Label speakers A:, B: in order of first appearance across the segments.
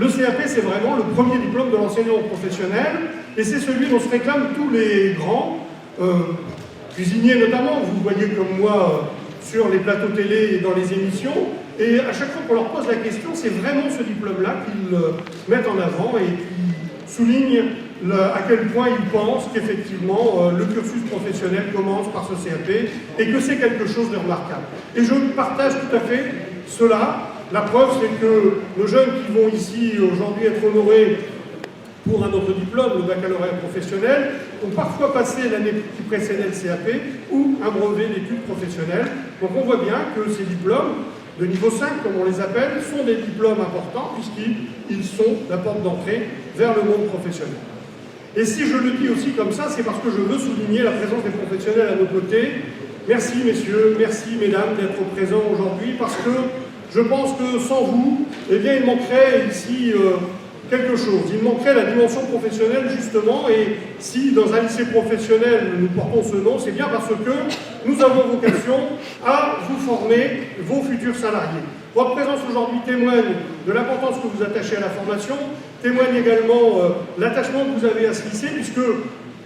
A: Le CAP, c'est vraiment le premier diplôme de l'enseignement professionnel, et c'est celui dont se réclament tous les grands, cuisiniers notamment, vous voyez comme moi sur les plateaux télé et dans les émissions, et à chaque fois qu'on leur pose la question, c'est vraiment ce diplôme-là qu'ils mettent en avant et qui soulignent à quel point ils pensent qu'effectivement le cursus professionnel commence par ce CAP et que c'est quelque chose de remarquable. Et je partage tout à fait cela. La preuve, c'est que nos jeunes qui vont ici aujourd'hui être honorés pour un autre diplôme, le baccalauréat professionnel, ont parfois passé l'année qui précédait le CAP ou un brevet d'études professionnelles. Donc on voit bien que ces diplômes de niveau 5, comme on les appelle, sont des diplômes importants puisqu'ils sont la porte d'entrée vers le monde professionnel. Et si je le dis aussi comme ça, c'est parce que je veux souligner la présence des professionnels à nos côtés. Merci messieurs, merci mesdames d'être présents aujourd'hui, parce que je pense que sans vous, eh bien, il manquerait ici quelque chose. Il manquerait la dimension professionnelle, justement, et si dans un lycée professionnel nous portons ce nom, c'est bien parce que nous avons vocation à vous former vos futurs salariés. Votre présence aujourd'hui témoigne de l'importance que vous attachez à la formation, témoigne également l'attachement que vous avez à ce lycée, puisque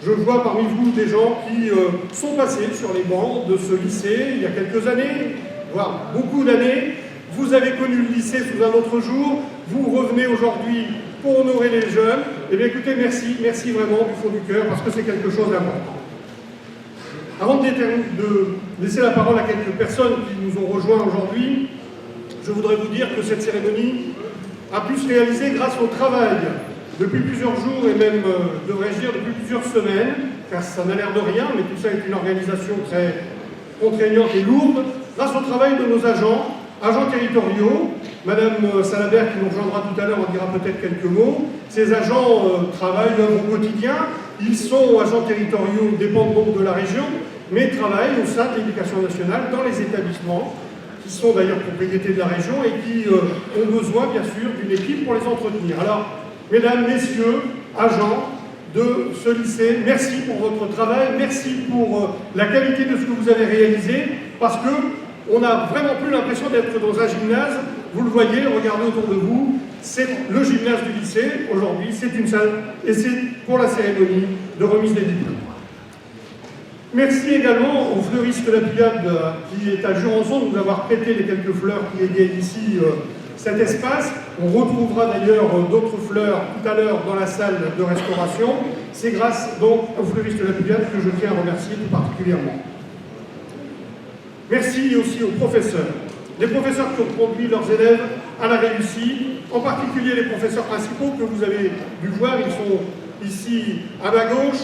A: je vois parmi vous des gens qui sont passés sur les bancs de ce lycée il y a quelques années, voire beaucoup d'années. Vous avez connu le lycée sous un autre jour, vous revenez aujourd'hui pour honorer les jeunes. Eh bien écoutez, merci vraiment du fond du cœur, parce que c'est quelque chose d'important. Avant de laisser la parole à quelques personnes qui nous ont rejoints aujourd'hui, je voudrais vous dire que cette cérémonie a pu se réaliser grâce au travail depuis plusieurs jours et même, devrais-je dire, depuis plusieurs semaines, car ça n'a l'air de rien, mais tout ça est une organisation très contraignante et lourde, grâce au travail de nos agents territoriaux. Madame Salabert, qui nous rejoindra tout à l'heure, en dira peut-être quelques mots. Ces agents travaillent au quotidien. Ils sont agents territoriaux, dépendent donc de la région, mais travaillent au sein de l'Éducation nationale, dans les établissements, qui sont d'ailleurs propriété de la région et qui ont besoin, bien sûr, d'une équipe pour les entretenir. Alors, mesdames, messieurs, agents de ce lycée, merci pour votre travail, merci pour la qualité de ce que vous avez réalisé, parce que on n'a vraiment plus l'impression d'être dans un gymnase. Vous le voyez, regardez autour de vous, c'est le gymnase du lycée. Aujourd'hui, c'est une salle et c'est pour la cérémonie de remise des diplômes. Merci également aux fleuristes de la Pléiade qui est à Jurançon de nous avoir prêté les quelques fleurs qui égaient ici cet espace. On retrouvera d'ailleurs d'autres fleurs tout à l'heure dans la salle de restauration. C'est grâce donc aux fleuristes de la Pléiade que je tiens à remercier tout particulièrement. Merci aussi aux professeurs. Les professeurs qui ont conduit leurs élèves à la réussite, en particulier les professeurs principaux que vous avez dû voir, ils sont ici à ma gauche.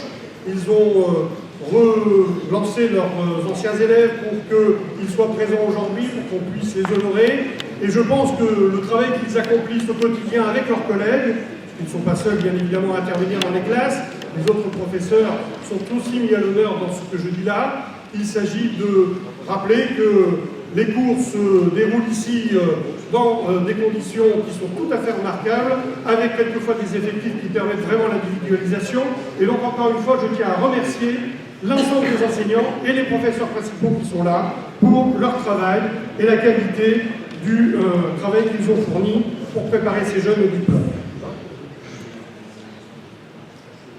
A: Ils ont relancé leurs anciens élèves pour qu'ils soient présents aujourd'hui, pour qu'on puisse les honorer. Et je pense que le travail qu'ils accomplissent au quotidien avec leurs collègues, ils ne sont pas seuls bien évidemment à intervenir dans les classes, les autres professeurs sont aussi mis à l'honneur dans ce que je dis là. Il s'agit de rappeler que les cours se déroulent ici dans des conditions qui sont tout à fait remarquables, avec quelquefois des effectifs qui permettent vraiment l'individualisation. Et donc encore une fois, je tiens à remercier l'ensemble des enseignants et les professeurs principaux qui sont là pour leur travail et la qualité du travail qu'ils ont fourni pour préparer ces jeunes au diplôme.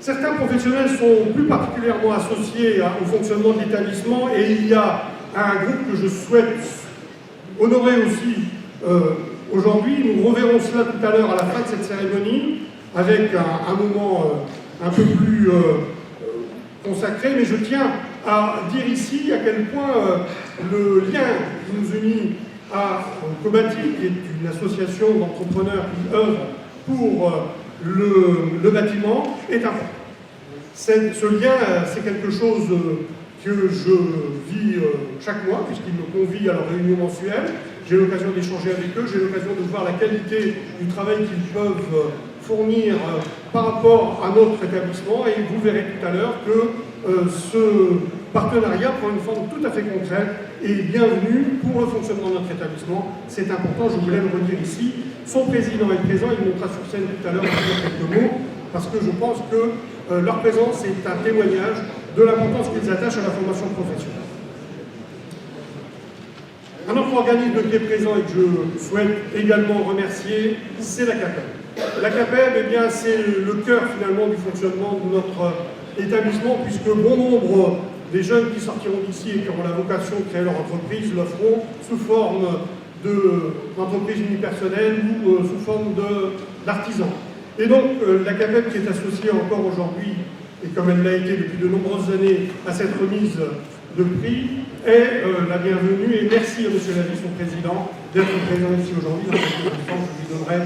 A: Certains professionnels sont plus particulièrement associés au fonctionnement de l'établissement, et il y a un groupe que je souhaite honorer aussi aujourd'hui. Nous reverrons cela tout à l'heure à la fin de cette cérémonie, avec un moment un peu plus consacré, mais je tiens à dire ici à quel point le lien qui nous unit à Comati, qui est une association d'entrepreneurs qui œuvrent pour le bâtiment, est important. Ce lien, c'est quelque chose que je vis chaque mois, puisqu'ils me convient à leur réunion mensuelle. J'ai l'occasion d'échanger avec eux, j'ai l'occasion de voir la qualité du travail qu'ils peuvent fournir par rapport à notre établissement, et vous verrez tout à l'heure que ce partenariat prend une forme tout à fait concrète et bienvenue pour le fonctionnement de notre établissement. C'est important, je voulais le redire ici. Son président est présent, il montera sur scène tout à l'heure pour dire quelques mots, parce que je pense que leur présence est un témoignage de l'importance qu'ils attachent à la formation professionnelle. Un autre organisme qui est présent et que je souhaite également remercier, c'est la CAPEB. La CAPEB, eh bien, c'est le cœur finalement du fonctionnement de notre établissement, puisque bon nombre des jeunes qui sortiront d'ici et qui auront la vocation de créer leur entreprise le feront sous forme d'entreprise unipersonnelle ou sous forme d'artisan. Et donc, la CAPEB qui est associée encore aujourd'hui, et comme elle l'a été depuis de nombreuses années, à cette remise de prix, est la bienvenue. Et merci à M. Lavie, son président, d'être présent ici aujourd'hui. Dans quelques instants, je lui donnerai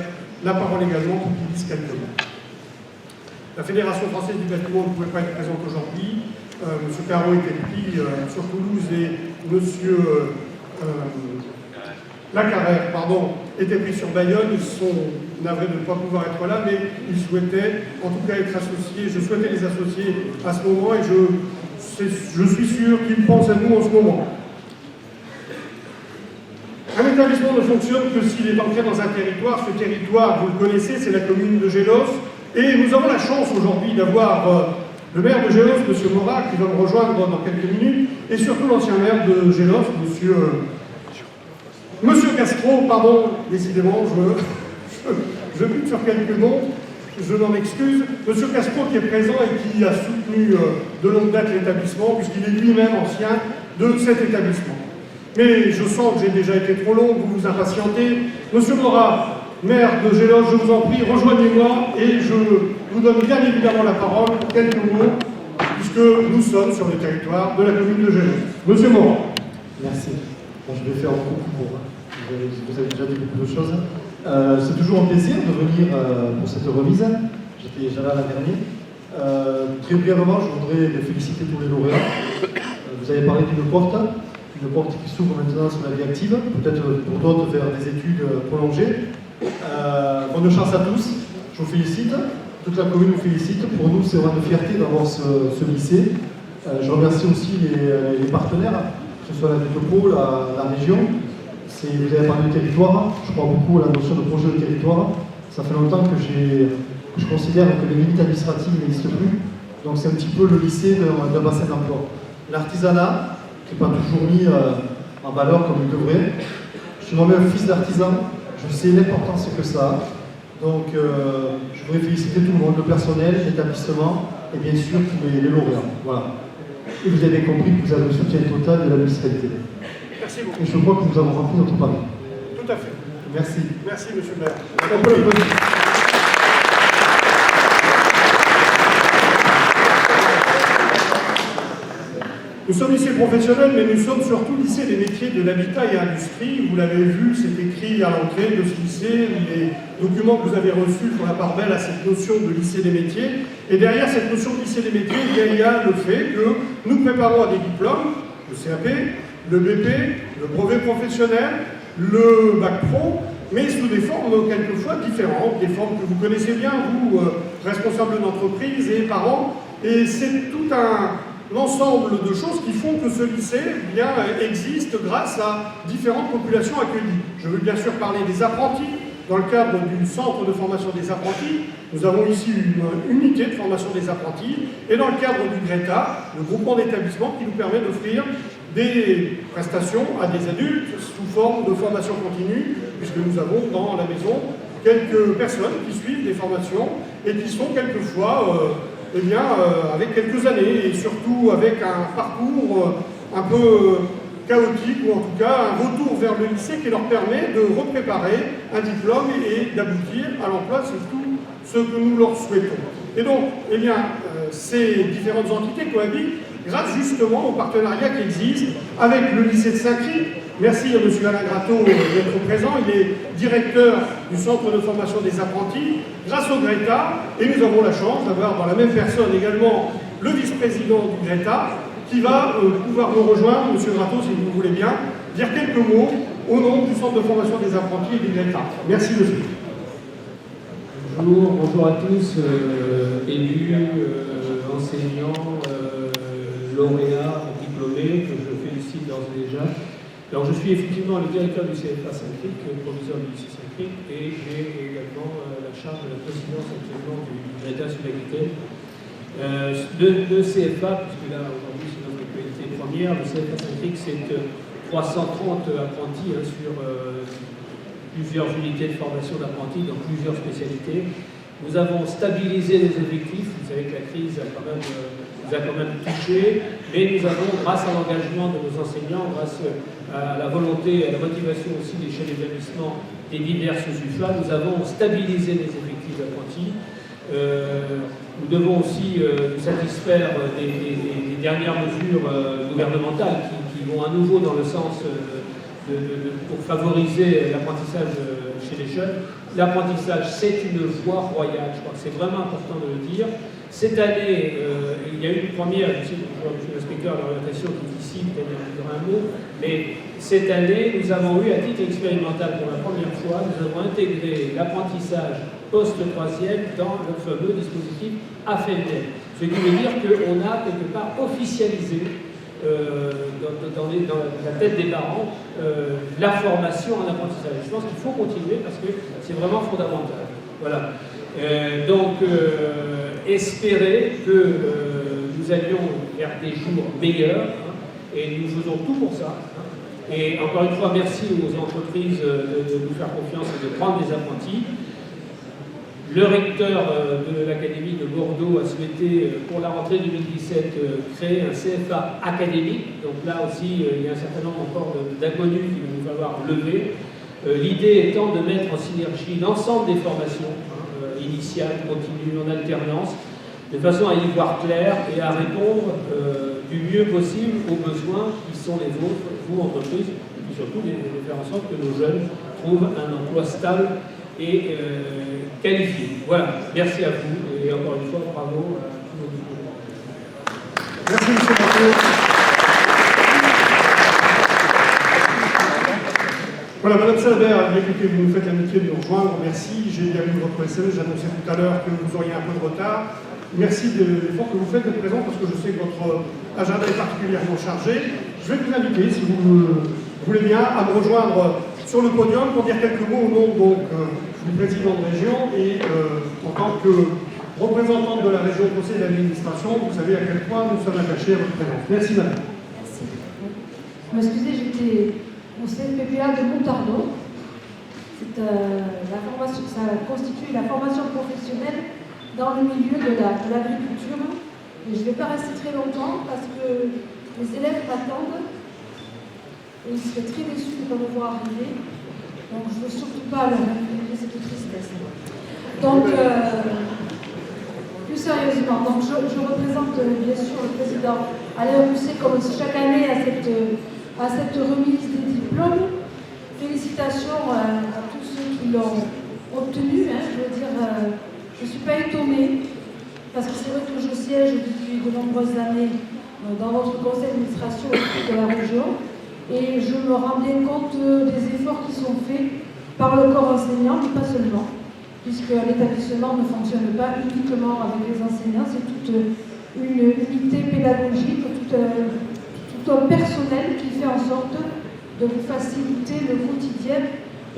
A: la parole également pour qu'il dise quelques mots. La Fédération française du bâtiment ne pouvait pas être présente aujourd'hui. M. Caro était pris sur Toulouse et M. Lacarrère, était pris sur Bayonne. Ils sont navrés de ne pas pouvoir être là, mais ils souhaitaient en tout cas être associés. Je souhaitais les associer à ce moment et je suis sûr qu'ils pensent à nous en ce moment. Un établissement ne fonctionne que s'il est ancré dans un territoire. Ce territoire, vous le connaissez, c'est la commune de Gélos. Et nous avons la chance aujourd'hui d'avoir le maire de Gélos, M. Morat, qui va me rejoindre dans quelques minutes, et surtout l'ancien maire de Gélos, Monsieur Castro, pardon, décidément, je bute sur quelques noms, je m'en excuse. Monsieur Castro qui est présent et qui a soutenu de longue date l'établissement, puisqu'il est lui-même ancien de cet établissement. Mais je sens que j'ai déjà été trop long, vous vous impatientez. Monsieur Morat, maire de Gélos, je vous en prie, rejoignez-moi et je vous donne bien évidemment la parole pour quelques mots, puisque nous sommes sur le territoire de la commune de Gélos. Monsieur Morat.
B: Merci. Bon, je vais faire beaucoup pour vous avez déjà dit beaucoup de choses. C'est toujours un plaisir de venir pour cette remise. J'étais déjà là l'an dernier. Très brièvement, je voudrais féliciter tous les lauréats. Vous avez parlé d'une porte qui s'ouvre maintenant sur la vie active, peut-être pour d'autres faire des études prolongées. Bonne chance à tous, je vous félicite, toute la commune vous félicite. Pour nous, c'est vraiment une fierté d'avoir ce lycée. Je remercie aussi les partenaires, que ce soit la métropole, la région. Vous avez parlé de territoire, je crois beaucoup à la notion de projet de territoire. Ça fait longtemps que je considère que les limites administratives n'existent plus. Donc c'est un petit peu le lycée d'un bassin d'emploi. L'artisanat, qui n'est pas toujours mis en valeur comme il devrait. Je suis moi-même fils d'artisan, je sais l'importance que ça a. Donc je voudrais féliciter tout le monde, le personnel, l'établissement et bien sûr tous les lauréats. Voilà. Et vous avez compris que vous avez le soutien total de la municipalité.
A: Merci beaucoup.
B: Et je crois que nous avons rempli notre pari.
A: Tout à fait.
B: Merci.
A: Merci, monsieur le maire. Nous sommes lycée professionnel, mais nous sommes surtout lycée des métiers de l'habitat et industrie. Vous l'avez vu, c'est écrit à l'entrée de ce lycée. Les documents que vous avez reçus font la part belle à cette notion de lycée des métiers. Et derrière cette notion de lycée des métiers, il y a le fait que nous préparons à des diplômes, le CAP, le BP, le brevet professionnel, le bac pro, mais sous des formes quelquefois différentes, des formes que vous connaissez bien, vous, responsables d'entreprise et parents. Et c'est tout un ensemble de choses qui font que ce lycée existe grâce à différentes populations accueillies. Je veux bien sûr parler des apprentis. Dans le cadre du centre de formation des apprentis, nous avons ici une unité de formation des apprentis, et dans le cadre du GRETA, le groupement d'établissements qui nous permet d'offrir des prestations à des adultes sous forme de formation continue, puisque nous avons dans la maison quelques personnes qui suivent des formations et qui sont quelquefois avec quelques années et surtout avec un parcours un peu chaotique ou en tout cas un retour vers le lycée qui leur permet de repréparer un diplôme et d'aboutir à l'emploi, c'est tout ce que nous leur souhaitons. Et donc, ces différentes entités cohabitent grâce justement au partenariat qui existe avec le lycée de Saint-Cricq. Merci à M. Alain Gratteau d'être présent, il est directeur du centre de formation des apprentis, grâce au GRETA, et nous avons la chance d'avoir dans la même personne également le vice-président du GRETA, qui va pouvoir nous rejoindre, M. Gratteau, si vous voulez bien, dire quelques mots au nom du centre de formation des apprentis et du GRETA. Merci, monsieur.
C: Bonjour à tous, élus, enseignants, lauréats, diplômés, que je félicite d'ores et déjà. Alors je suis effectivement le directeur du CFA Saint-Cricq, proviseur du lycée Saint-Cricq, et j'ai également la charge de la présidence actuellement du GRETA Sud-Aquitaine. Le CFA, puisque là aujourd'hui c'est notre actualité première, le CFA Saint-Cricq c'est 330 apprentis sur plusieurs unités de formation d'apprentis dans plusieurs spécialités. Nous avons stabilisé les effectifs. Vous savez que la crise nous a quand même touchés, mais nous avons, grâce à l'engagement de nos enseignants, grâce à la volonté et à la motivation aussi des chefs d'établissement des diverses UFA, nous avons stabilisé les effectifs d'apprentis. Nous devons aussi nous satisfaire des dernières mesures gouvernementales qui vont à nouveau dans le sens pour favoriser l'apprentissage chez les jeunes. L'apprentissage, c'est une voie royale, je crois que c'est vraiment important de le dire. Cette année, il y a eu une première, je vois M. l'inspecteur de l'orientation qui est ici, peut-être il dira un mot, mais cette année, nous avons eu, à titre expérimental pour la première fois, nous avons intégré l'apprentissage post-troisième dans le fameux dispositif AFELDEL. Ce qui veut dire qu'on a quelque part officialisé dans la tête des parents la formation en apprentissage. Je pense qu'il faut continuer parce que c'est vraiment fondamental. Voilà. Espérer que nous allions vers des jours meilleurs, hein, et nous faisons tout pour ça. Hein. Et encore une fois, merci aux entreprises de nous faire confiance et de prendre des apprentis. Le recteur de l'Académie de Bordeaux a souhaité, pour la rentrée 2017, créer un CFA académique. Donc là aussi, il y a un certain nombre encore d'inconnus qu'il va nous falloir lever. L'idée étant de mettre en synergie l'ensemble des formations, initiales, continues, en alternance, de façon à y voir clair et à répondre du mieux possible aux besoins qui sont les vôtres, vous, entreprises, et puis surtout de faire en sorte que nos jeunes trouvent un emploi stable et qualifié. Voilà, merci à vous et encore une fois, bravo à tous nos diplômés.
A: Merci, M. Mathieu. Voilà, Madame Salbert, écoutez, vous nous faites l'amitié de nous rejoindre, merci. J'ai bien vu votre SMS, j'annonçais tout à l'heure que vous auriez un peu de retard. Merci de l'effort que vous faites d'être présent parce que je sais que votre agenda est particulièrement chargé. Je vais vous inviter, si vous voulez bien, à me rejoindre sur le podium pour dire quelques mots au nom du président de région et en tant que représentante de la région au conseil d'administration, vous savez à quel point nous sommes attachés à votre présence. Merci madame.
D: Merci. Vous m'excusez, j'étais au CFPPA de Montardeau. Ça constitue la formation professionnelle dans le milieu de l'agriculture. Et je ne vais pas rester très longtemps parce que les élèves m'attendent et ils seraient très déçus de ne pas me voir arriver. Donc je ne veux surtout pas leur infliger cette tristesse. Donc, plus sérieusement, donc je représente bien sûr le président Alain Rousset comme chaque année à cette remise des diplômes. Félicitations à tous ceux qui l'ont obtenu. Je veux dire, je ne suis pas étonnée, parce que c'est vrai que je siège depuis de nombreuses années dans votre conseil d'administration de la région, et je me rends bien compte des efforts qui sont faits par le corps enseignant, mais pas seulement, puisque l'établissement ne fonctionne pas uniquement avec les enseignants, c'est toute une unité pédagogique, tout un personnel qui fait en sorte de vous faciliter le quotidien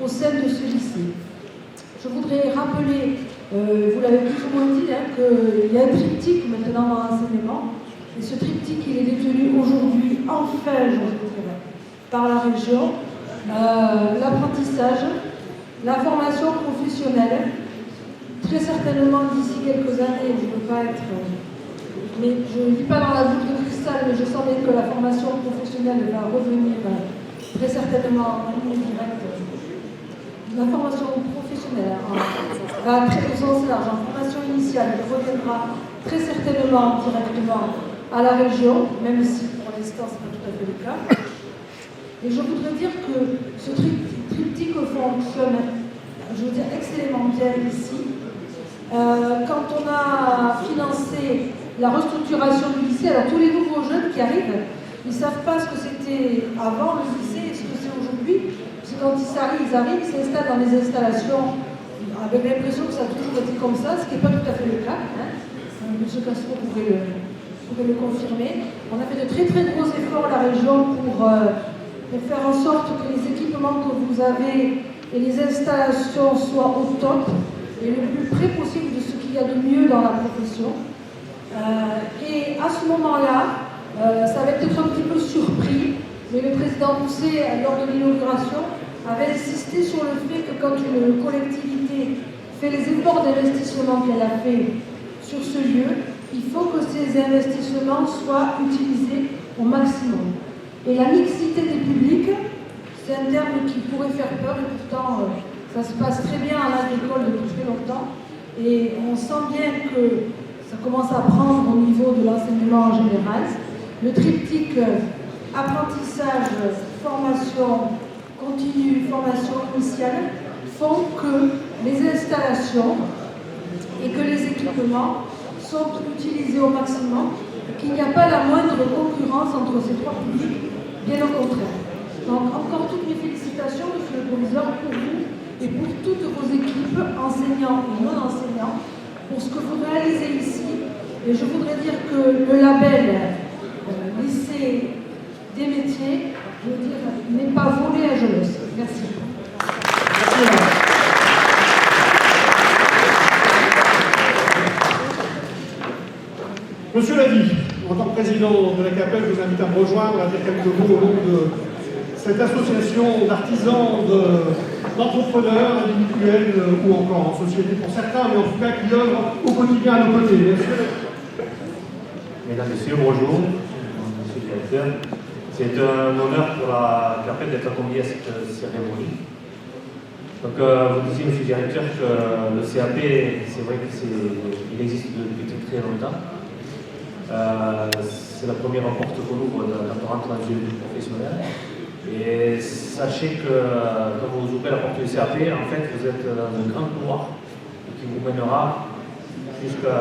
D: au sein de ce lycée. Je voudrais rappeler, vous l'avez plus ou moins dit, qu'il y a un triptyque maintenant dans l'enseignement, et ce triptyque il est détenu aujourd'hui, enfin, je dirais, par la région, l'apprentissage, la formation professionnelle, très certainement d'ici quelques années, je ne veux pas être... mais je ne vis pas dans la boule de cristal, mais je sens bien que la formation professionnelle va revenir très certainement en ligne directe. La formation professionnelle va très au sens large, en formation initiale, elle reviendra très certainement directement à la région, même si pour l'instant ce n'est pas tout à fait le cas. Et je voudrais dire que ce triptyque fonctionne, je veux dire, excellemment bien ici. Quand on a financé la restructuration du lycée, alors tous les nouveaux jeunes qui arrivent, ils ne savent pas ce que c'était avant le lycée et ce que c'est aujourd'hui. Parce que quand ils arrivent, ils s'installent dans des installations avec l'impression que ça a toujours été comme ça, ce qui n'est pas tout à fait le cas. M. Castro pourrait le confirmer. On a fait de très très gros efforts à la région pour faire en sorte que les équipements que vous avez et les installations soient au top et le plus près possible de ce qu'il y a de mieux dans la profession. Et à ce moment-là, ça va être un petit peu surpris, mais le président Rousset, lors de l'inauguration, avait insisté sur le fait que quand une collectivité fait les efforts d'investissement qu'elle a fait sur ce lieu, il faut que ces investissements soient utilisés au maximum. Et la mixité des publics, c'est un terme qui pourrait faire peur, et pourtant ça se passe très bien à l'agricole depuis très longtemps. Et on sent bien que ça commence à prendre au niveau de l'enseignement en général. Le triptyque apprentissage, formation continue, formation initiale font que les installations et que les équipements sont utilisés au maximum, qu'il n'y a pas la moindre concurrence entre ces trois publics, bien au contraire. Donc encore toutes mes félicitations, monsieur le proviseur, pour vous et pour toutes vos équipes, enseignants et non enseignants, pour ce que vous réalisez ici. Et je voudrais dire que le label lycée des métiers, je veux dire, n'est pas volé à Jolosse. Merci.
A: Merci. Monsieur l'a dit, en tant que président de la CAPEL, je vous invite à me rejoindre, à dire quelques mots au nom de cette association d'artisans, d'entrepreneurs individuels ou encore en société pour certains, mais en tout cas qui œuvrent au quotidien à nos côtés.
E: Mesdames, Messieurs, bonjour. Monsieur le directeur. C'est un honneur pour la CAPEL d'être accompagné à cette cérémonie. Donc, vous disiez, monsieur le directeur, que le CAP, c'est vrai qu'il existe depuis très longtemps. C'est la première porte qu'on ouvre quand on rentre dans le milieu professionnel. Et sachez que quand vous ouvrez la porte du CAP, en fait, vous êtes dans un grand couloir qui vous mènera jusqu'à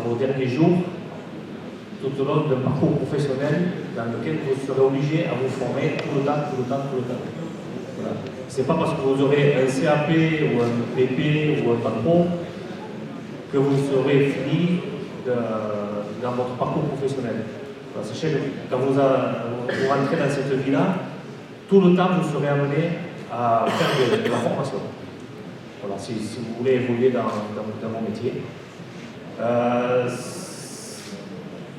E: vos derniers jours, tout au long d'un parcours professionnel dans lequel vous serez obligé à vous former tout le temps. Voilà. C'est pas parce que vous aurez un CAP ou un PP ou un bac pro que vous serez fini dans votre parcours professionnel. Voilà. Sachez que quand vous rentrez dans cette vie-là, tout le temps vous serez amené à faire de la formation. Voilà, si vous voulez évoluer dans mon métier.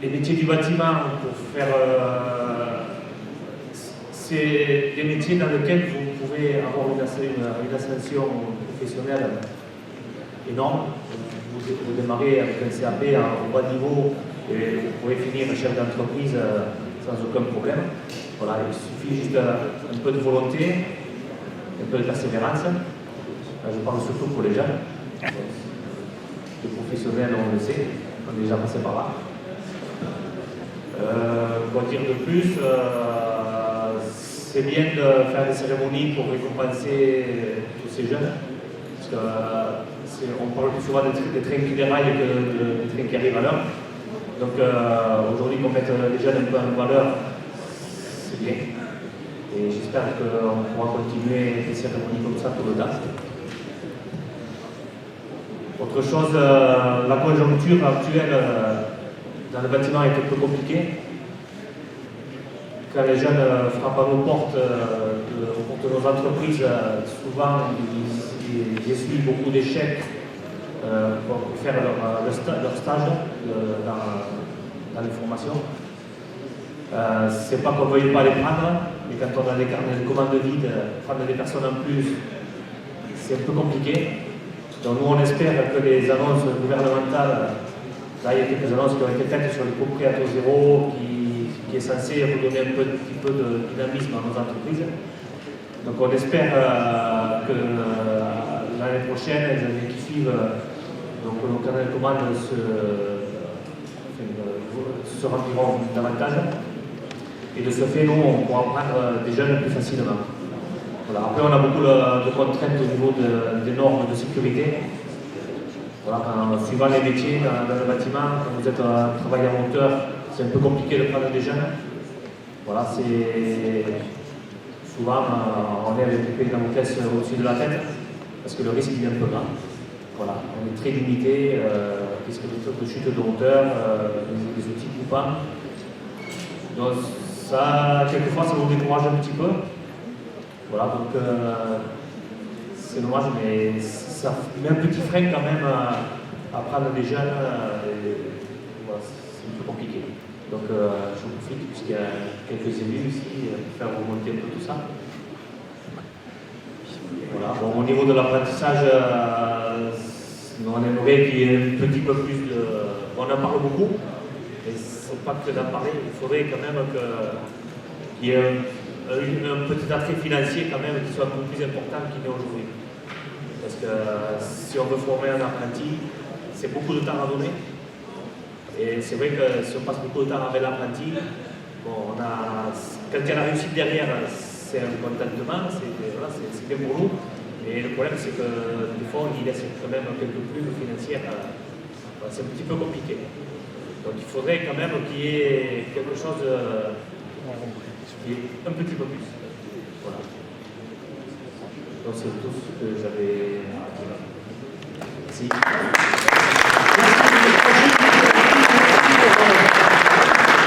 E: Les métiers du bâtiment, c'est des métiers dans lesquels vous pouvez avoir une ascension professionnelle énorme. Vous démarrez avec un CAP au bas niveau et vous pouvez finir chef d'entreprise sans aucun problème. Voilà, il suffit juste un peu de volonté, un peu de persévérance. Je parle surtout pour les jeunes. Les professionnels, on le sait, on est déjà passé par là. Quoi dire de plus, c'est bien de faire des cérémonies pour récompenser tous ces jeunes. Parce qu'on parle plus souvent des trains qui déraillent que des trains qui arrivent à l'heure. Donc aujourd'hui, qu'on mette les jeunes un peu en valeur, c'est bien. Et j'espère qu'on pourra continuer des cérémonies comme ça tout le temps. Autre chose, la conjoncture actuelle dans le bâtiment est un peu compliquée. Quand les jeunes frappent à nos portes, de nos entreprises, souvent ils essuient beaucoup d'échecs pour faire leur stage dans les formations. C'est pas qu'on ne veuille pas les prendre, mais quand on a des carnets de commandes vides, prendre des personnes en plus, c'est un peu compliqué. Donc nous on espère que les annonces gouvernementales, là il y a quelques annonces qui ont été faites sur le prêt à taux zéro qui est censé redonner un petit peu de dynamisme à nos entreprises. Donc on espère que l'année prochaine, les années qui suivent, donc nos carnets de commandes se rempliront davantage. Et de ce fait, nous, on pourra prendre des jeunes plus facilement. Voilà. Après, on a beaucoup de contraintes au niveau des normes de sécurité. Voilà, suivant les métiers dans le bâtiment, quand vous êtes un travailleur monteur, c'est un peu compliqué de prendre des jeunes. Voilà, c'est souvent on est avec des pays d'amortesse au-dessus de la tête, parce que le risque est un peu grand. Voilà, on est très limité, risque de chute de hauteur, des outils coupants. Donc ça, quelquefois, ça vous décourage un petit peu. Voilà, donc c'est dommage, mais ça met un petit frein quand même à prendre des jeunes. Voilà, c'est un peu compliqué. Donc j'en profite puisqu'il y a quelques élus ici pour faire remonter un peu tout ça. Voilà. Bon, au niveau de l'apprentissage, on aimerait qu'il y ait un petit peu plus de... On en parle beaucoup, mais c'est pas que d'en parler, il faudrait quand même qu'il y ait un petit attrait financier quand même qui soit un peu plus important qu'il n'est aujourd'hui. Parce que si on veut former un apprenti, c'est beaucoup de temps à donner. Et c'est vrai que si on passe beaucoup de temps avec l'apprenti, bon, quand il y a la réussite derrière, c'est un contentement, c'est bien pour nous. Mais le problème, c'est que des fois, on y laisse quand même quelques plumes financières. C'est un petit peu compliqué. Donc il faudrait quand même qu'il y ait quelque chose qui est un petit peu plus. Voilà. Donc c'est tout ce que j'avais à dire. Merci.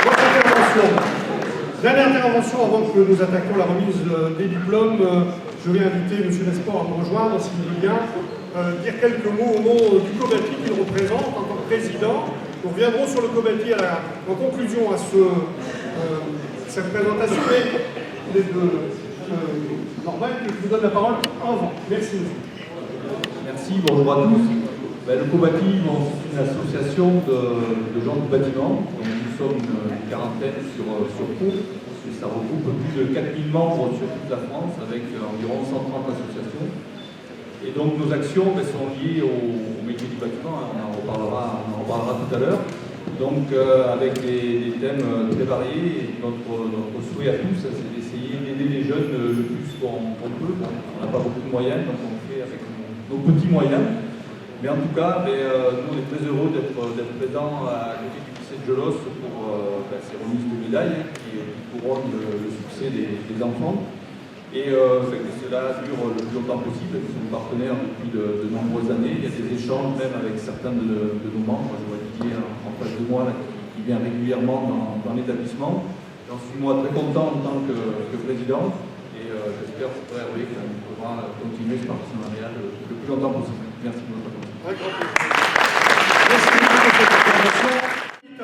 A: Votre intervention. Dernière intervention avant que nous attaquions la remise des diplômes. Je vais inviter M. Lesport à me rejoindre, s'il veut bien, dire quelques mots au nom du Cobati qu'il représente en tant que président. Nous reviendrons sur le Cobati en conclusion à cette présentation, mais il est normal que je vous donne la parole avant. Merci.
F: Merci, bonjour à tous. Le Cobati, c'est une association de gens du bâtiment. Donc, nous sommes une quarantaine sur Pau. Ça regroupe plus de 4000 membres sur toute la France avec environ 130 associations. Et donc nos actions sont liées au métier du bâtiment, on en reparlera tout à l'heure. Donc avec des thèmes très variés, et notre souhait à tous, c'est d'essayer d'aider les jeunes le plus qu'on peut. On n'a pas beaucoup de moyens, donc on fait avec nos petits moyens. Mais en tout cas, nous on est très heureux d'être présents à côté du lycée de Gelos pour ces remises de médailles qui couronnent le succès des enfants. Et que cela dure le plus longtemps possible. Nous sommes partenaires depuis de nombreuses années. Il y a des échanges même avec certains de nos membres. Je vois Didier en face de moi là, qui vient régulièrement dans l'établissement. J'en suis moi très content en tant que président. Et j'espère que qu'on pourra continuer ce partenariat le plus longtemps possible. Merci pour votre attention.
A: Merci beaucoup pour cette intervention.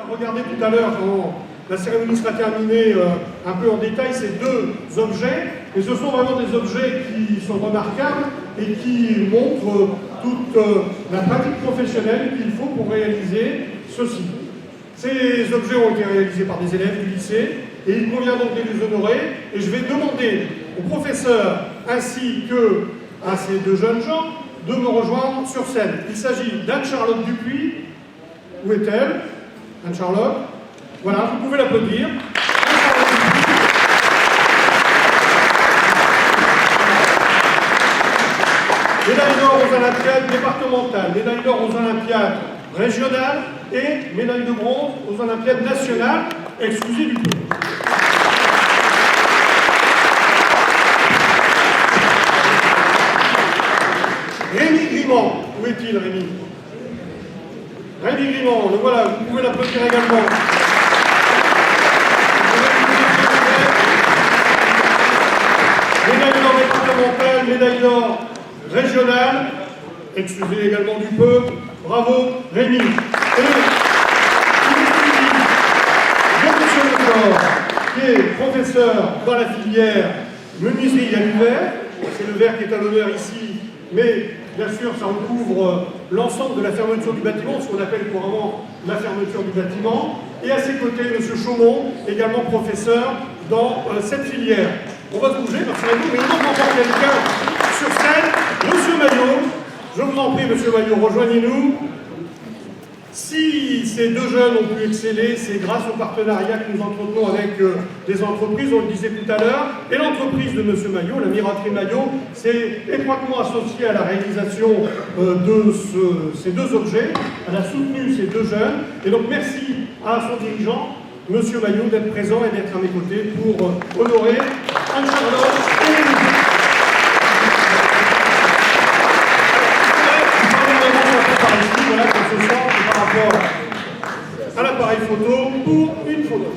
A: Regardez tout à l'heure quand la cérémonie sera terminée un peu en détail ces deux objets, et ce sont vraiment des objets qui sont remarquables et qui montrent toute la pratique professionnelle qu'il faut pour réaliser ceci. Ces objets ont été réalisés par des élèves du lycée et il convient donc de les honorer, et je vais demander aux professeurs ainsi que à ces deux jeunes gens de me rejoindre sur scène. Il s'agit d'Anne-Charlotte Dupuis. Où est-elle? Anne-Charlotte. Voilà, vous pouvez l'applaudir. Médaille d'or aux Olympiades départementales, médaille d'or aux Olympiades régionales et médaille de bronze aux Olympiades nationales. Excusez du peu. Rémi Grimand. Où est-il, Rémi? Rémi Grimand, le voilà, vous pouvez l'applaudir également. Médaille d'or départementale, médaille d'or régionale. Excusez également du peu. Bravo, Rémi. Et Jean-Michel Lecor, qui est professeur dans la filière menuiserie à l'hiver. C'est le verre qui est à l'honneur ici, mais bien sûr, ça recouvre l'ensemble de la fermeture du bâtiment, ce qu'on appelle couramment la fermeture du bâtiment. Et à ses côtés, M. Chaumont, également professeur dans cette filière. On va se bouger, rassurez-vous, mais il manque encore quelqu'un sur scène. M. Maillot, je vous en prie, M. Maillot, rejoignez-nous. Si ces deux jeunes ont pu exceller, c'est grâce au partenariat que nous entretenons avec des entreprises, on le disait tout à l'heure, et l'entreprise de M. Maillot, la Miraterie Maillot, s'est étroitement associée à la réalisation de ces deux objets. Elle a soutenu ces deux jeunes, et donc merci à son dirigeant, M. Maillot, d'être présent et d'être à mes côtés pour honorer Anne-Charlotte et Émilie. Voilà, comme ce soir, par rapport à l'appareil photo pour une photo.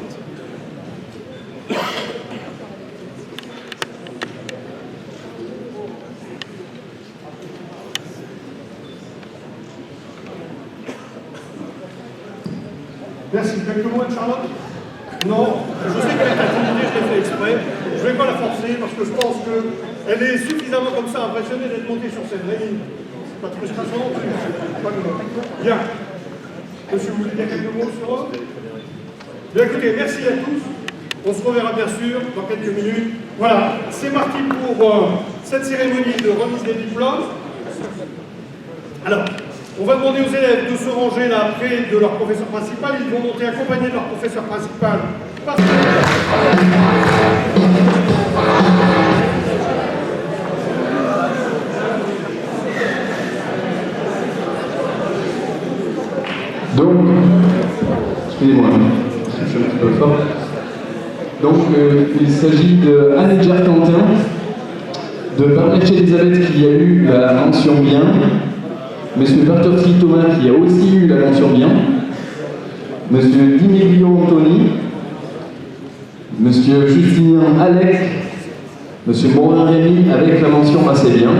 A: Merci. Quelques mots, Anne-Charlotte? Non, je sais qu'elle est intimidée, je l'ai fait exprès. Je ne vais pas la forcer parce que je pense qu'elle est suffisamment comme ça impressionnée d'être montée sur cette ligne. C'est pas de frustration non plus. Pas de... Bien. Monsieur, vous voulez dire quelques mots sur eux? Bien écoutez, merci à tous. On se reverra bien sûr dans quelques minutes. Voilà, c'est parti pour cette cérémonie de remise des diplômes. Alors, on va demander aux élèves de se ranger là près de leur professeur principal. Ils vont monter accompagnés de leur professeur principal.
G: Donc, excusez-moi, je suis un petit peu fort. Donc, il s'agit de Anne Quentin, de Barnett Elisabeth qui a eu la mention bien, Monsieur Bartowski Thomas qui a aussi eu la mention bien, Monsieur Dimeglio Anthony, Monsieur Justinien Alec, Monsieur Morin Rémy avec la mention assez bien,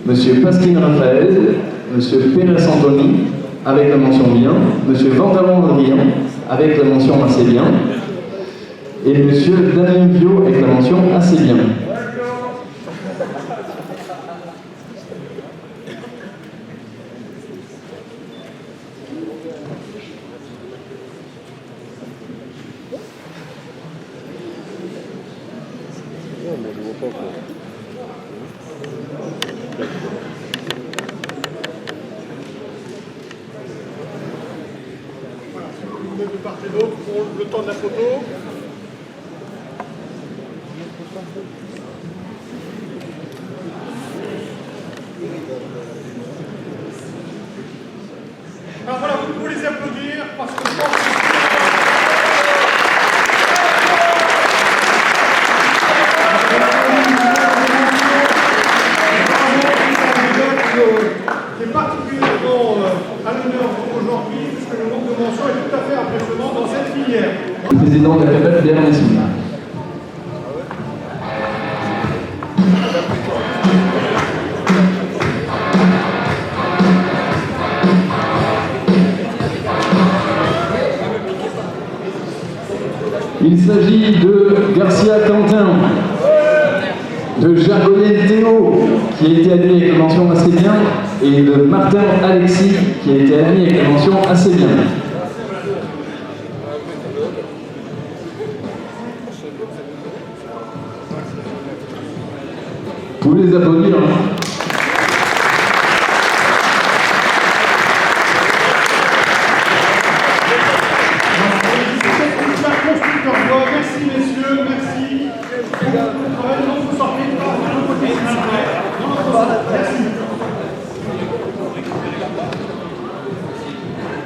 G: Monsieur Pasquin Raphaël, Monsieur Pérez Anthony avec la mention bien, Monsieur Vandamon Adrien avec la mention assez bien, et Monsieur Damien Bio avec la mention assez bien.
A: De part et d'autre pour le temps de la photo. Alors voilà, vous pouvez les applaudir parce que je pense qui est particulièrement à l'honneur aujourd'hui, puisque le nombre de mentions est tout à fait impressionnant dans cette filière.
G: Le président de la CAPEP, Bernard Messoud. Il s'agit de Garcia Quentin, de Jargonnet Théo, qui a été admis avec la mention assez bien, et de Martin Alexis, qui a été admis avec la mention assez bien. Vous pouvez les applaudir.
A: Merci messieurs, merci. Vous sortez merci.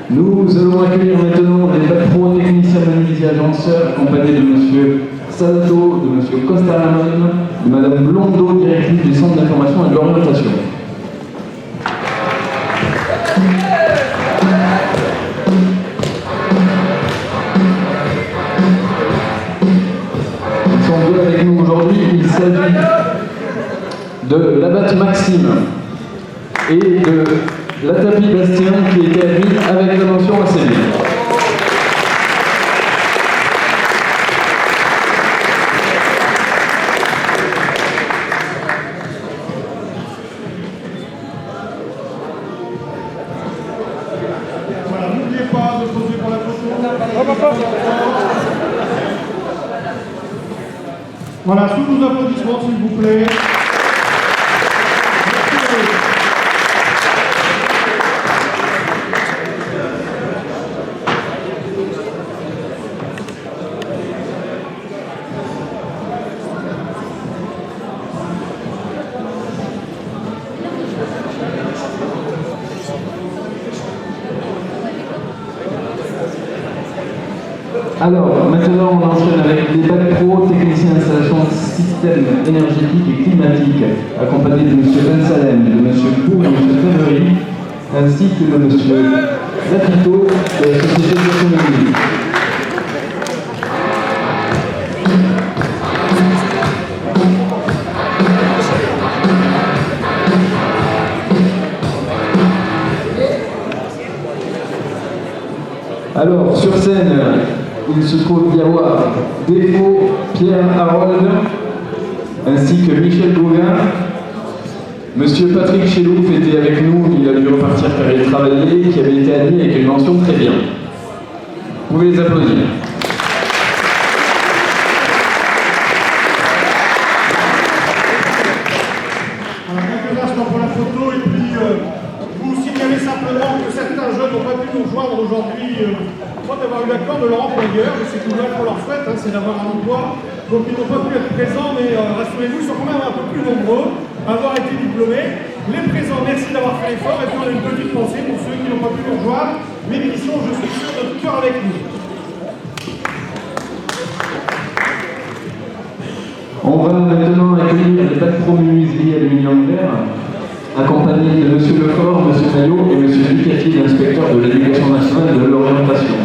G: Nous allons accueillir maintenant les pro techniciens menuisiers agenceurs, accompagnés de M. Sadato, de M. Costaramon, de Mme Blondeau, directrice du Centre d'information et de l'orientation. Ils sont deux avec nous aujourd'hui. Il s'agit de Labatte Maxime et de Latapi Bastien qui était admis avec la mention assez bien.
A: Voilà, n'oubliez pas de poser pour la photo. Voilà, sous vos applaudissements s'il vous plaît.
G: Alors, maintenant, on enchaîne avec les bacs pro, techniciens d'installation système énergétique et climatique, accompagnés de M. Ben Salem, de M. Pou et de M. Ferrery, ainsi que de M. Zapito de la Société de l'économie. Alors, sur scène, il se trouve y avoir Défaut, Pierre Harold, ainsi que Michel Gauguin. Monsieur Patrick Chelouf était avec nous, il a dû repartir car il travaillait, qui avait été admis avec une mention très bien. Vous pouvez les applaudir.
A: Quelques instants pour la photo et puis vous signaler simplement que certains jeunes n'ont pas pu nous rejoindre aujourd'hui faute d'avoir eu l'accord de leur employeur, et c'est tout bien qu'on leur souhaite, hein, c'est d'avoir un emploi. Donc ils n'ont pas pu être présents, mais rassurez-vous, ils sont quand même un peu plus nombreux à avoir été diplômés. Les présents, merci d'avoir fait l'effort, et puis on a une petite pensée pour ceux qui n'ont pas pu nous rejoindre, mais qui sont, je suis sûr, de cœur avec nous.
G: On va maintenant accueillir le bac pro menuiserie aluminium vert, accompagné de M. Lefort, M. Maillot et M. Ducatier, l'inspecteur de l'Éducation nationale de l'orientation.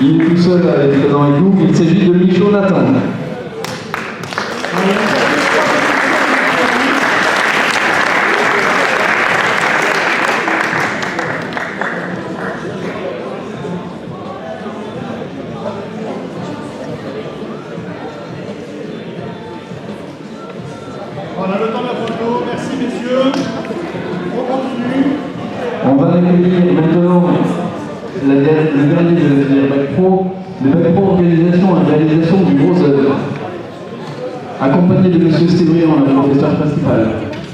G: Il est tout seul à être présent avec nous, il s'agit de Michaud Nathan.
A: Voilà le temps de la photo, merci messieurs. On continue.
G: On va accueillir maintenant le dernier de la filière Bac Pro, le Bac Pro organisation et réalisation du gros œuvre, accompagné de M. Stébriand, le professeur principal,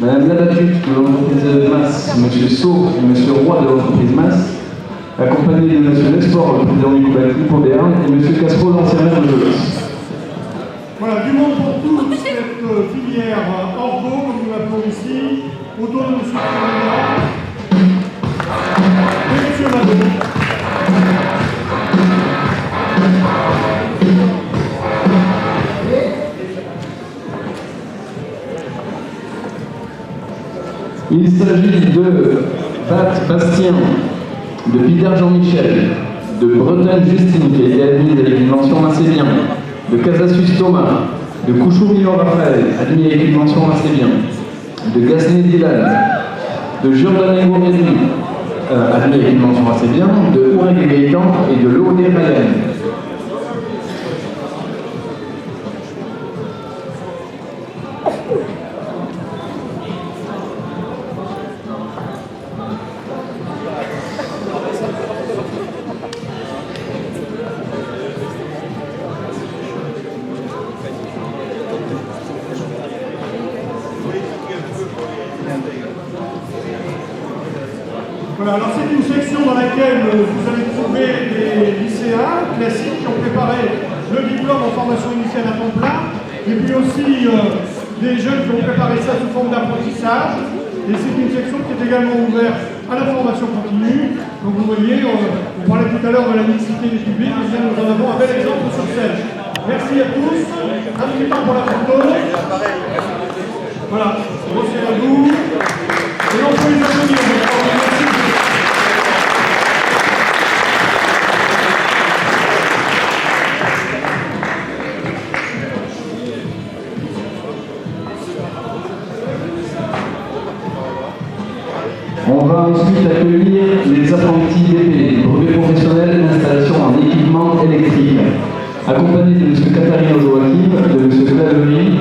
G: Mme Labatut de l'entreprise Mass, M. Sau et M. Roy de l'entreprise Mass, accompagné de M. Lesport, le président du Coubati pour Béarn, et M. Castro, l'ancien maire de Jolos.
A: Voilà, du monde pour toute cette filière orgo, comme nous l'appelons ici, autour de M. Stébriand et M. Madon.
G: Il s'agit de Pat Bastien, de Pider Jean-Michel, de Bretagne Justine, qui a été admise avec une mention assez bien, de Casasus Thomas, de Couchourillon Raphaël, admis avec une mention assez bien, de Gasné Dylan, de Giordano Gourmedi, admis avec une mention assez bien, de Oureg Gaëtan et de Laudé Ryan.
A: Voilà, alors c'est une section dans laquelle vous allez trouver des lycéens classiques qui ont préparé le diplôme en formation initiale à temps plein, et puis aussi des jeunes qui ont préparé ça sous forme d'apprentissage. Et c'est une section qui est également ouverte à la formation continue. Donc vous voyez, on parlait tout à l'heure de la mixité des publics, et bien nous en avons un bel exemple sur scène. Merci à tous, un petit temps pour la photo. Voilà, merci à vous. Et on peut les applaudir. Merci.
G: On va ensuite accueillir les apprentis DP, brevet professionnel d'installation en équipement électrique, accompagnés de M. Catharino Joachim, de M. Claverie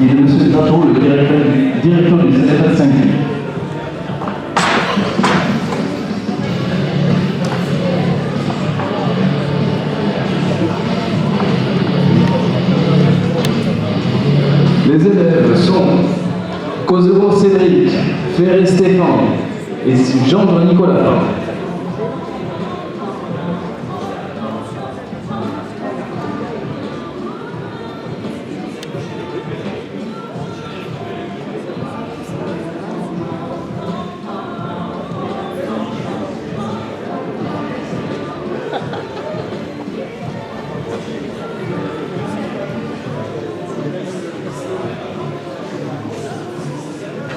G: et de M. Strato, le directeur du CFA 5. Les élèves sont Cosero Cédric, Ferré Stéphane et Gendre Nicolas.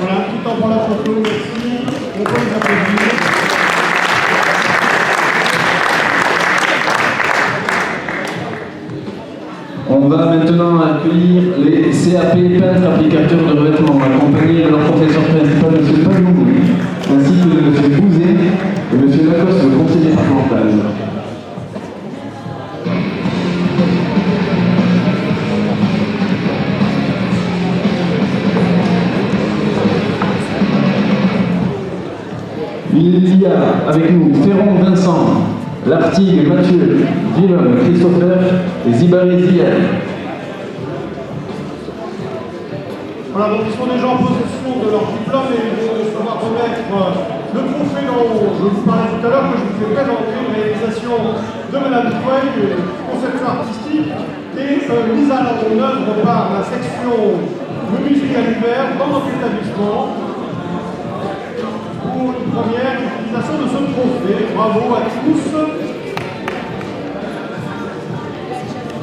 A: Voilà, tout en temps pour la photo, merci. On peut les applaudir.
G: On va maintenant accueillir les CAP peintres applicateurs de revêtements, accompagnés de leur professeur principal, M. Pagnou, ainsi que de M. Bouzet et M. Lacoste, le conseiller départemental. Il y a avec nous Ferron Vincent, Lartigue Mathieu, Villon Christopher et Zibari Ziel.
A: Voilà, donc ils sont déjà en possession de leur diplôme et ils vont se voir remettre le trophée dont je vous parlais tout à l'heure, que je vous ai présenté, une réalisation de Mme Fouet, conception artistique et mise en œuvre par la section de musique à l'hiver dans notre établissement pour une première utilisation de ce trophée. Bravo à tous.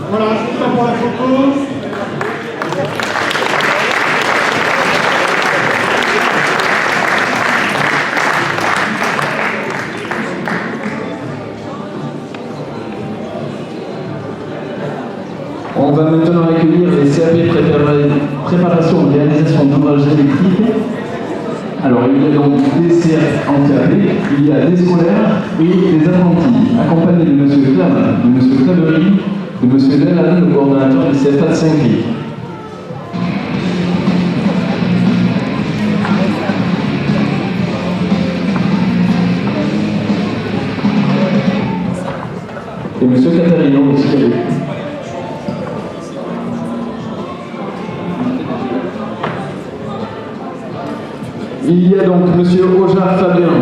A: Voilà, c'est ça pour la photo.
G: On va maintenant accueillir les CAP préparation et réalisation d'ouvrages électriques. Alors, il y a donc des CAP en CAP, il y a des scolaires et des apprentis, accompagnés de M. Flamme, de M. Claverie, de M. Delan, le coordonnateur du CFA de Saint-Cloud. Et M. Catarino aussi avec nous. Il y a donc M. Ojar Fabien,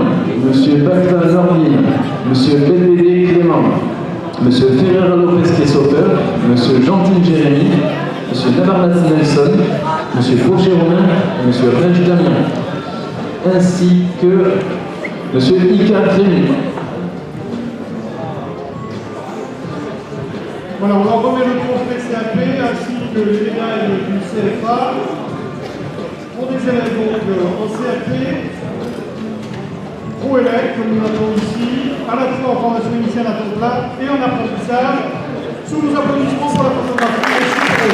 G: M. Bacta Norville, M. Belvédé Clément, M. Ferrer Lopez Christopher, M. Gentine Jérémy, M. Navarnas Nelson, M. Fauché Romain et M. Reg Damien, ainsi que M. Ika Crémy.
A: Voilà, on leur remet le trophée CAP ainsi que les médailles du CFA. Pour des élèves donc en CAP, pro élèves, comme nous l'avons ici, à la fois en formation initiale à temps plein et en apprentissage, sous nos applaudissements pour la photographie. Merci pour eux.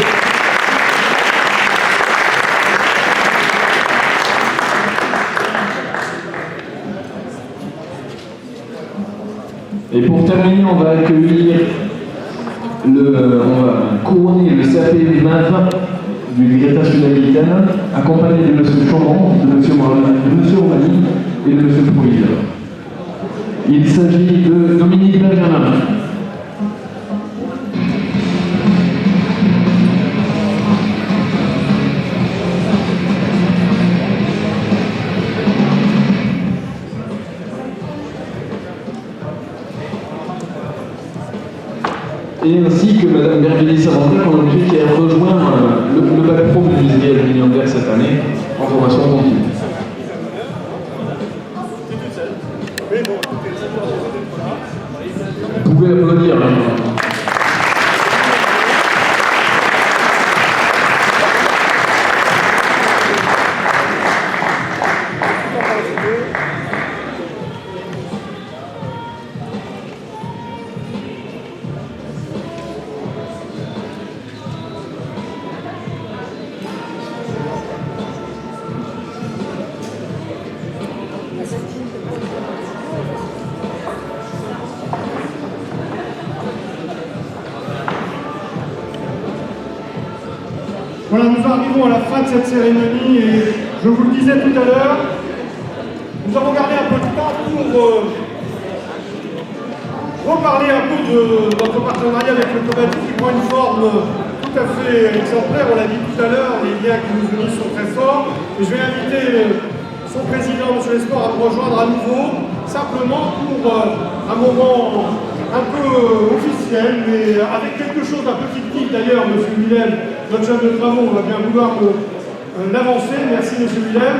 G: Et pour terminer, on va accueillir on va couronner le CAP MAV du Greta Sud-Aquitaine, accompagné de M. Chaumont, de M. Romani et de M. Pouille. Il s'agit de Dominique Benjamin. Et ainsi que Mme Gargélie Savanta, qui a rejoint le bac pro de l'USG Aluminium Vert cette année en formation continue. Vous pouvez applaudir.
A: Voilà, nous arrivons à la fin de cette cérémonie et je vous le disais tout à l'heure, nous avons gardé un peu de temps pour reparler un peu de notre partenariat avec le Cobati qui prend une forme tout à fait exemplaire. On l'a dit tout à l'heure, les liens qui nous unissent sont très forts. Et je vais inviter son président, M. Lesport, à me rejoindre à nouveau, simplement pour un moment un peu officiel, mais avec quelque chose d'un peu fictif d'ailleurs, M. Willem, notre chef de travaux, on va bien vouloir l'avancer. Merci M. Willem.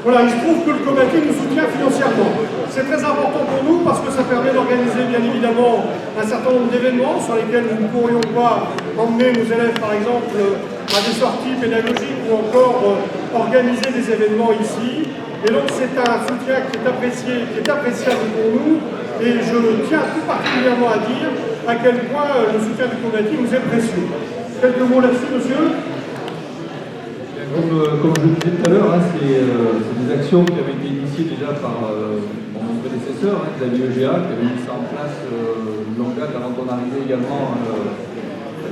A: Voilà, il se trouve que le Cobati nous soutient financièrement. C'est très important pour nous parce que ça permet d'organiser bien évidemment un certain nombre d'événements sur lesquels nous ne pourrions pas emmener nos élèves par exemple à des sorties pédagogiques ou encore organiser des événements ici. Et donc c'est un soutien qui est apprécié, qui est appréciable pour nous. Et je tiens tout particulièrement à dire à quel point le soutien du Combati nous est précieux. Quelques mots là-dessus, monsieur?
F: Comme je le disais tout à l'heure, hein, c'est des actions qui avaient été initiées déjà par mon prédécesseur, Xavier Egea, qui avait mis ça en place une longue date avant qu'on arrive également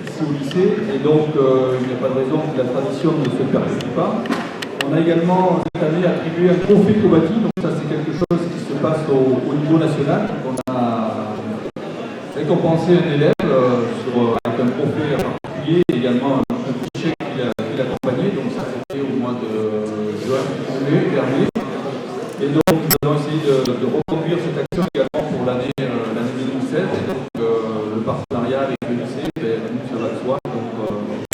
F: ici au lycée. Et donc, il n'y a pas de raison que la tradition ne se perpétue pas. On a également cette année attribué un trophée Combati, donc ça c'est quelque chose qui se passe au niveau national. On a récompensé un élève avec un trophée en particulier et également un t-shirt qu'il accompagnait, donc ça c'était au mois de juin dernier. Et donc nous allons essayer de reconduire cette action également pour l'année 2016. Et donc le partenariat avec le lycée, nous ça va de soi, donc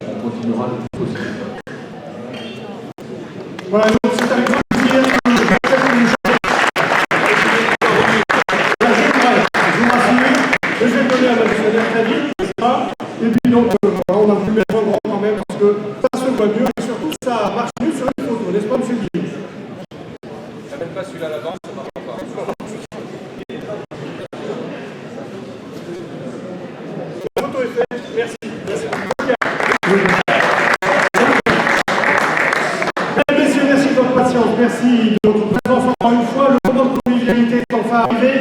F: on continuera le plus possible.
A: Voilà, donc c'est avec grand plaisir que je vous rassure, je vais donner à la missionnaire très vite, et puis donc on a voulu mettre en grand quand même parce que ça se voit mieux et surtout ça marche mieux sur les photos, n'est-ce pas, monsieur Guillaume?
F: Je n'appelle pas celui-là là-bas, ça ne marche pas.
A: La photo est faite, merci. Merci. Mesdames, messieurs, merci de votre patience, merci de votre présence encore une fois. Le moment de convivialité est enfin arrivé.